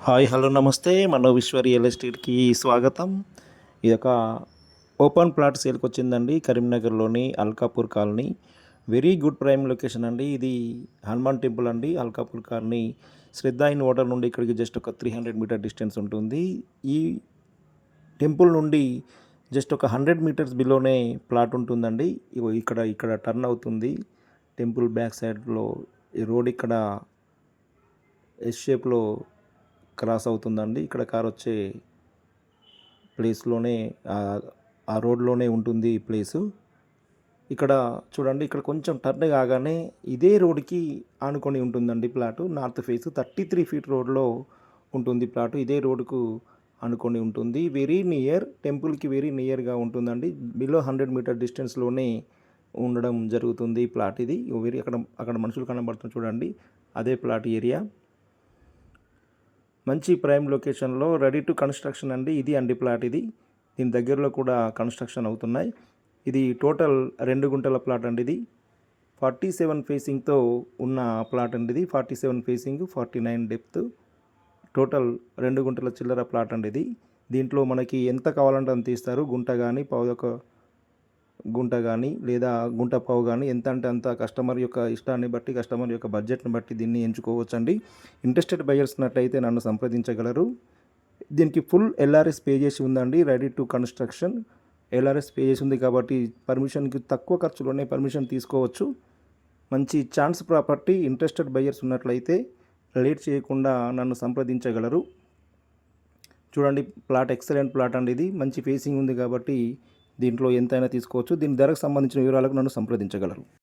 Hi hello నమస్తే మనోవిశ్వ real ఎస్టేట్కి స్వాగతం. ఇది ఒక ఓపెన్ ప్లాట్ సేల్కి వచ్చిందండి. కరీంనగర్లోని Alkapur colony. Very good prime location అండి. ఇది హనుమాన్ టెంపుల్ అండి. Alkapur colony Shraddha inn hotel నుండి ఇక్కడికి జస్ట్ ఒక 300 మీటర్ డిస్టెన్స్ ఉంటుంది. ఈ టెంపుల్ నుండి జస్ట్ ఒక 100 మీటర్స్ బిలోనే ప్లాట్ ఉంటుందండి. ఇక్కడ టర్న్ అవుతుంది. టెంపుల్ బ్యాక్ సైడ్లో ఈ రోడ్ ఇక్కడ ఎస్ షేప్లో క్రాస్ అవుతుందండి. ఇక్కడ కార్ వచ్చే ప్లేస్లోనే ఆ రోడ్లోనే ఉంటుంది ఈ ప్లేసు. ఇక్కడ చూడండి, ఇక్కడ కొంచెం టర్న్ కాగానే ఇదే రోడ్కి ఆనుకొని ఉంటుందండి ప్లాటు. నార్త్ ఫేస్ 33 ఫీట్ రోడ్లో ఉంటుంది ప్లాటు. ఇదే రోడ్కు ఆనుకొని ఉంటుంది. వెరీ నియర్ టెంపుల్కి వెరీ నియర్గా ఉంటుందండి. బిలో 100 మీటర్ డిస్టెన్స్లోనే ఉండడం జరుగుతుంది ప్లాట్. ఇది అక్కడ మనుషులు కనబడుతుంది చూడండి, అదే ప్లాట్ ఏరియా. మంచి ప్రైమ్ లొకేషన్లో రెడీ టు కన్స్ట్రక్షన్ అండి. ఇది అండి ప్లాట్. దీని దగ్గరలో కూడా కన్స్ట్రక్షన్ అవుతున్నాయి. ఇది టోటల్ 2 గుంటల ప్లాట్ అండి. ఇది 47 ఫేసింగ్తో ఉన్న ప్లాట్ అండి. ఇది 47 ఫేసింగ్, 49 డెప్త్, టోటల్ 2 గుంటల చిల్లర ప్లాట్ అండి. దీంట్లో మనకి ఎంత కావాలంటే అంత ఇస్తారు. గుంట కానీ గుంట కానీ లేదా గుంట పావు కానీ, ఎంత అంటే అంత కస్టమర్ యొక్క ఇష్టాన్ని బట్టి, కస్టమర్ యొక్క బడ్జెట్ని బట్టి దీన్ని ఎంచుకోవచ్చండి. ఇంట్రెస్టెడ్ బయర్స్ ఉన్నట్లయితే నన్ను సంప్రదించగలరు. దీనికి ఫుల్ ఎల్ఆర్ఎస్ పే చేసి ఉందండి. Ready to construction LRS pay చేసి ఉంది కాబట్టి పర్మిషన్కి తక్కువ ఖర్చులోనే పర్మిషన్ తీసుకోవచ్చు. మంచి ఛాన్స్ ప్రాపర్టీ. ఇంట్రెస్టెడ్ బయర్స్ ఉన్నట్లయితే లేట్ చేయకుండా నన్ను సంప్రదించగలరు. చూడండి, ప్లాట్ ఎక్సలెంట్ ప్లాట్ అండి. ఇది మంచి ఫేసింగ్ ఉంది కాబట్టి దీంట్లో ఎంతైనా తీసుకోవచ్చు. దీని ధరకు సంబంధించిన వివరాలకు నన్ను సంప్రదించగలరు.